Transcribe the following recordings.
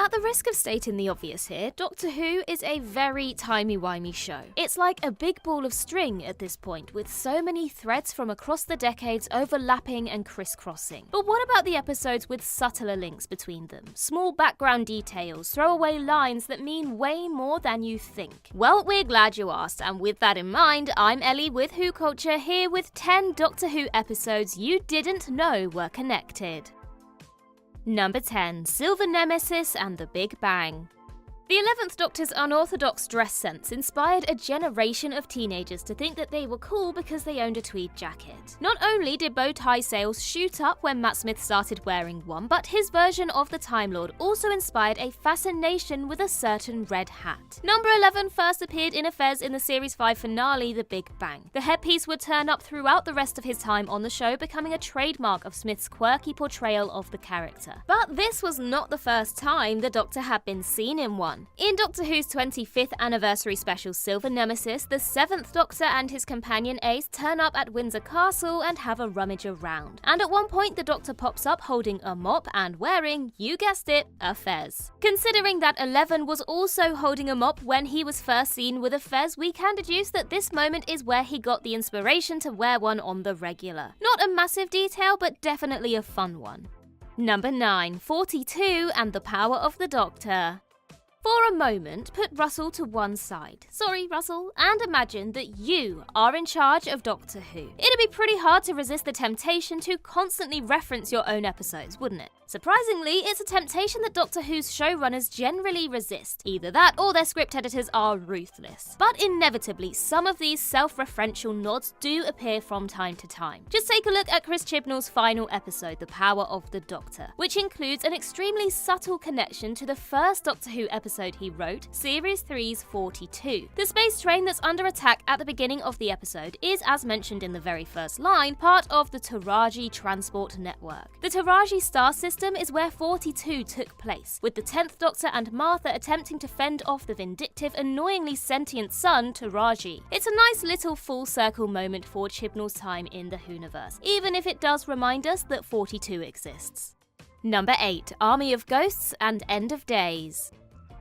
At the risk of stating the obvious here, Doctor Who is a very timey-wimey show. It's like a big ball of string at this point, with so many threads from across the decades overlapping and crisscrossing. But what about the episodes with subtler links between them? Small background details, throwaway lines that mean way more than you think? Well, we're glad you asked, and with that in mind, I'm Ellie with WhoCulture, here with 10 Doctor Who episodes you didn't know were connected. Number 10. Silver Nemesis and the Big Bang. The 11th Doctor's unorthodox dress sense inspired a generation of teenagers to think that they were cool because they owned a tweed jacket. Not only did bow tie sales shoot up when Matt Smith started wearing one, but his version of the Time Lord also inspired a fascination with a certain red hat. Number 11 first appeared in a fez in the Series 5 finale, The Big Bang. The headpiece would turn up throughout the rest of his time on the show, becoming a trademark of Smith's quirky portrayal of the character. But this was not the first time the Doctor had been seen in one. In Doctor Who's 25th anniversary special Silver Nemesis, the 7th Doctor and his companion Ace turn up at Windsor Castle and have a rummage around. And at one point the Doctor pops up holding a mop and wearing, you guessed it, a fez. Considering that 11 was also holding a mop when he was first seen with a fez, we can deduce that this moment is where he got the inspiration to wear one on the regular. Not a massive detail, but definitely a fun one. Number 9. 42 and the Power of the Doctor. For a moment, put Russell to one side. Sorry, Russell. And imagine that you are in charge of Doctor Who. It'd be pretty hard to resist the temptation to constantly reference your own episodes, wouldn't it? Surprisingly, it's a temptation that Doctor Who's showrunners generally resist. Either that or their script editors are ruthless. But inevitably, some of these self-referential nods do appear from time to time. Just take a look at Chris Chibnall's final episode, The Power of the Doctor, which includes an extremely subtle connection to the first Doctor Who episode he wrote, Series 3's 42. The space train that's under attack at the beginning of the episode is, as mentioned in the very first line, part of the Taraji transport network. The Taraji star system is where 42 took place, with the 10th Doctor and Martha attempting to fend off the vindictive, annoyingly sentient son, Taraji. It's a nice little full circle moment for Chibnall's time in the Whoniverse, even if it does remind us that 42 exists. Number 8. Army of Ghosts and End of Days.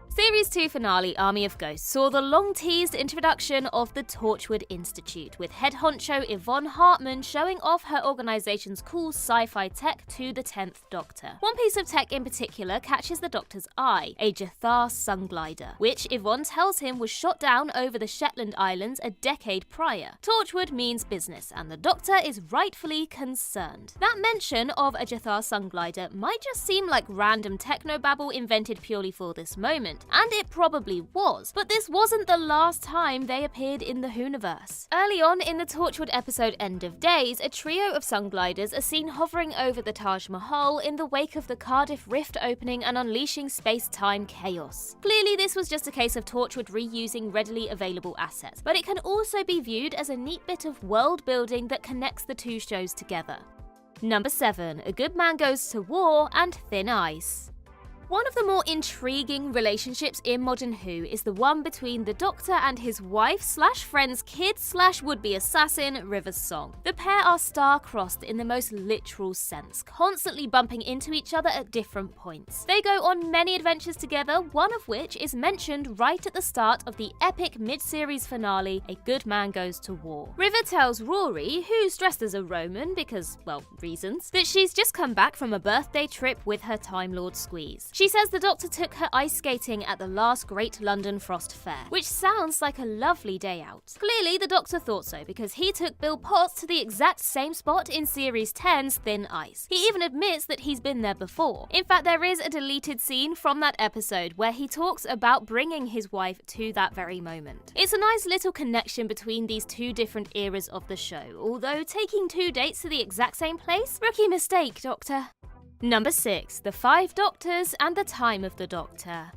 Series 2 finale Army of Ghosts saw the long-teased introduction of the Torchwood Institute, with head honcho Yvonne Hartman showing off her organisation's cool sci-fi tech to the 10th Doctor. One piece of tech in particular catches the Doctor's eye, a Jathar sunglider, which Yvonne tells him was shot down over the Shetland Islands a decade prior. Torchwood means business, and the Doctor is rightfully concerned. That mention of a Jathar sunglider might just seem like random technobabble invented purely for this moment. And it probably was, but this wasn't the last time they appeared in the Whoniverse. Early on in the Torchwood episode End of Days, a trio of sungliders are seen hovering over the Taj Mahal in the wake of the Cardiff Rift opening and unleashing space-time chaos. Clearly this was just a case of Torchwood reusing readily available assets, but it can also be viewed as a neat bit of world building that connects the two shows together. Number 7. A Good Man Goes to War and Thin Ice. One of the more intriguing relationships in Modern Who is the one between the Doctor and his wife/friend's kid/would-be assassin, River Song. The pair are star-crossed in the most literal sense, constantly bumping into each other at different points. They go on many adventures together, one of which is mentioned right at the start of the epic mid-series finale, A Good Man Goes to War. River tells Rory, who's dressed as a Roman because, well, reasons, that she's just come back from a birthday trip with her Time Lord Squeeze. She says the Doctor took her ice skating at the last Great London Frost Fair, which sounds like a lovely day out. Clearly, the Doctor thought so, because he took Bill Potts to the exact same spot in Series 10's Thin Ice. He even admits that he's been there before. In fact, there is a deleted scene from that episode where he talks about bringing his wife to that very moment. It's a nice little connection between these two different eras of the show, although taking 2 dates to the exact same place? Rookie mistake, Doctor. Number 6. The 5 Doctors and the Time of the Doctor.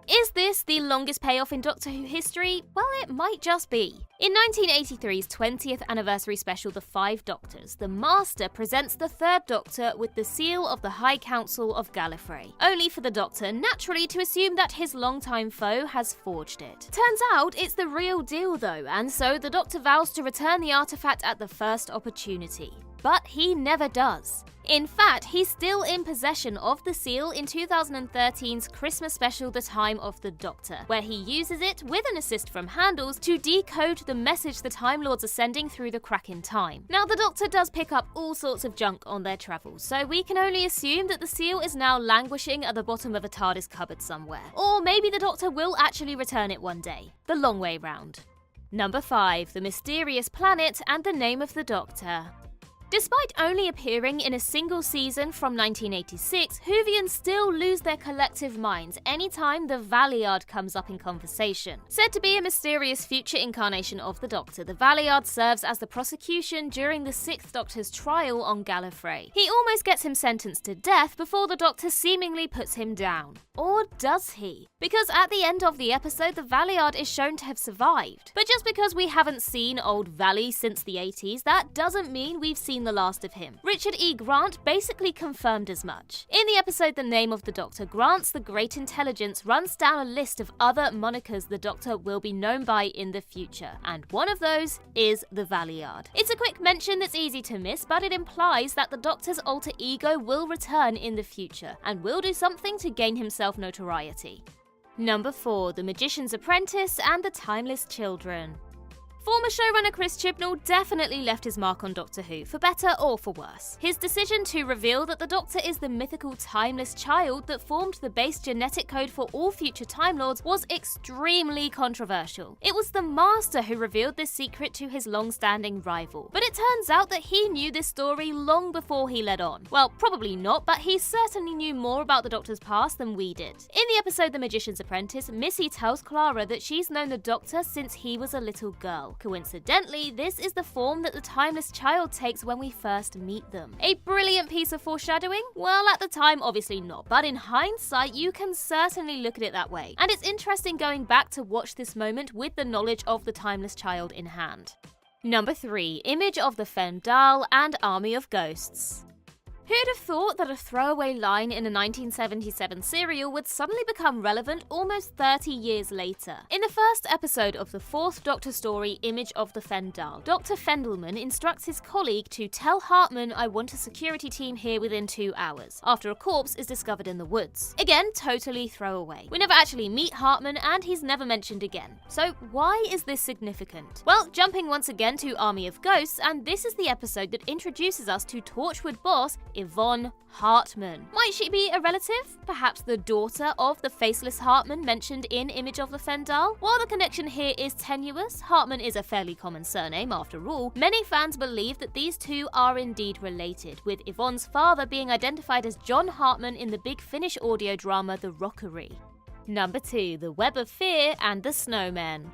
Is this the longest payoff in Doctor Who history? Well, it might just be. In 1983's 20th anniversary special The 5 Doctors, the Master presents the 3rd Doctor with the seal of the High Council of Gallifrey, only for the Doctor naturally to assume that his longtime foe has forged it. Turns out it's the real deal though, and so the Doctor vows to return the artifact at the first opportunity. But he never does. In fact, he's still in possession of the seal in 2013's Christmas special The Time of the Doctor, where he uses it, with an assist from Handles, to decode the message the Time Lords are sending through the crack in time. Now, the Doctor does pick up all sorts of junk on their travels, so we can only assume that the seal is now languishing at the bottom of a TARDIS cupboard somewhere. Or maybe the Doctor will actually return it one day. The long way round. Number 5. The Mysterious Planet and the Name of the Doctor. Despite only appearing in a single season from 1986, Whovians still lose their collective minds anytime the Valeyard comes up in conversation. Said to be a mysterious future incarnation of the Doctor, the Valeyard serves as the prosecution during the 6th Doctor's trial on Gallifrey. He almost gets him sentenced to death before the Doctor seemingly puts him down. Or does he? Because at the end of the episode, the Valeyard is shown to have survived. But just because we haven't seen old Valley since the 80s, that doesn't mean we've seen the last of him. Richard E. Grant basically confirmed as much. In the episode The Name of the Doctor, Grant's The Great Intelligence runs down a list of other monikers the Doctor will be known by in the future, and one of those is the Valeyard. It's a quick mention that's easy to miss, but it implies that the Doctor's alter ego will return in the future, and will do something to gain himself notoriety. Number 4. The Magician's Apprentice and the Timeless Children. Former showrunner Chris Chibnall definitely left his mark on Doctor Who, for better or for worse. His decision to reveal that the Doctor is the mythical timeless child that formed the base genetic code for all future Time Lords was extremely controversial. It was the Master who revealed this secret to his long-standing rival. But it turns out that he knew this story long before he led on. Well, probably not, but he certainly knew more about the Doctor's past than we did. In the episode The Magician's Apprentice, Missy tells Clara that she's known the Doctor since he was a little girl. Coincidentally, this is the form that the timeless child takes when we first meet them. A brilliant piece of foreshadowing? Well, at the time, obviously not, but in hindsight, you can certainly look at it that way. And it's interesting going back to watch this moment with the knowledge of the timeless child in hand. Number 3. Image of the Fendal and Army of Ghosts. Who'd have thought that a throwaway line in a 1977 serial would suddenly become relevant almost 30 years later? In the first episode of the 4th Doctor story, Image of the Fendal, Dr. Fendelman instructs his colleague to tell Hartman, "I want a security team here within 2 hours," after a corpse is discovered in the woods. Again, totally throwaway. We never actually meet Hartman, and he's never mentioned again. So why is this significant? Well, jumping once again to Army of Ghosts, and this is the episode that introduces us to Torchwood boss Yvonne Hartman. Might she be a relative? Perhaps the daughter of the faceless Hartman mentioned in Image of the Fendal? While the connection here is tenuous, Hartman is a fairly common surname after all, many fans believe that these two are indeed related, with Yvonne's father being identified as John Hartman in the Big Finish audio drama The Rockery. Number 2. The Web of Fear and the SNOWMEN.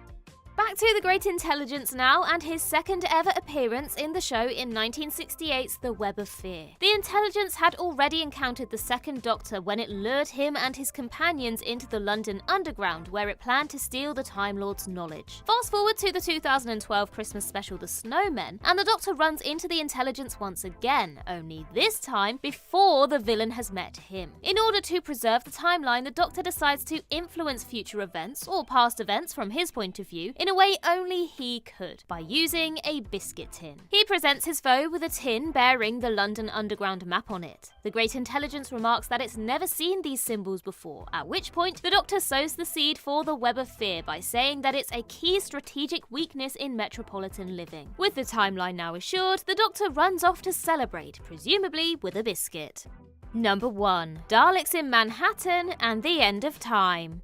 Back to the Great Intelligence now, and his second ever appearance in the show in 1968's The Web of Fear. The Intelligence had already encountered the 2nd Doctor when it lured him and his companions into the London Underground, where it planned to steal the Time Lord's knowledge. Fast forward to the 2012 Christmas special The SNOWMEN, and the Doctor runs into the Intelligence once again, only this time before the villain has met him. In order to preserve the timeline, the Doctor decides to influence future events, or past events from his point of view, in a way only he could, by using a biscuit tin. He presents his foe with a tin bearing the London Underground map on it. The Great Intelligence remarks that it's never seen these symbols before, at which point the Doctor sows the seed for the Web of Fear by saying that it's a key strategic weakness in metropolitan living. With the timeline now assured, the Doctor runs off to celebrate, presumably with a biscuit. Number 1. Daleks in Manhattan and the End of Time.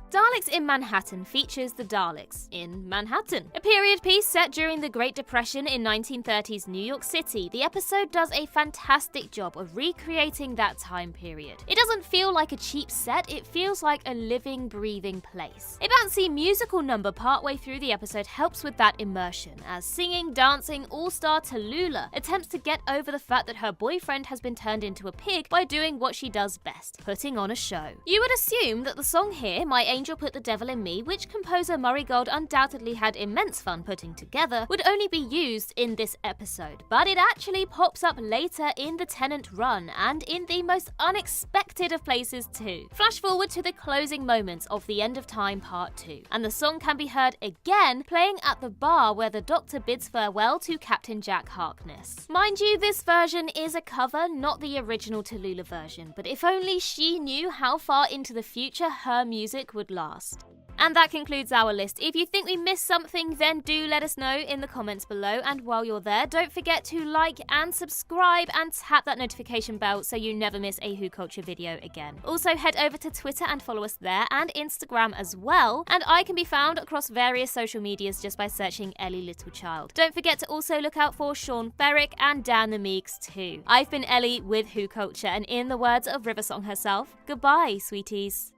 Daleks in Manhattan features the Daleks in Manhattan, a period piece set during the Great Depression in 1930s New York City. The episode does a fantastic job of recreating that time period. It doesn't feel like a cheap set, it feels like a living, breathing place. A bouncy musical number partway through the episode helps with that immersion, as singing, dancing all-star Tallulah attempts to get over the fact that her boyfriend has been turned into a pig by doing what she does best, putting on a show. You would assume that the song here, My Angel Angel Put the Devil in Me, which composer Murray Gold undoubtedly had immense fun putting together, would only be used in this episode, but it actually pops up later in the Tennant run, and in the most unexpected of places too. Flash forward to the closing moments of The End of Time Part 2, and the song can be heard again playing at the bar where the Doctor bids farewell to Captain Jack Harkness. Mind you, this version is a cover, not the original Tallulah version, but if only she knew how far into the future her music would last. And that concludes our list. If you think we missed something, then do let us know in the comments below. And while you're there, don't forget to like and subscribe and tap that notification bell so you never miss a WhoCulture video again. Also, head over to Twitter and follow us there, and Instagram as well. And I can be found across various social medias just by searching Ellie Littlechild. Don't forget to also look out for Sean Ferrick and Dan the Meeks too. I've been Ellie with WhoCulture, and in the words of Riversong herself, goodbye, sweeties.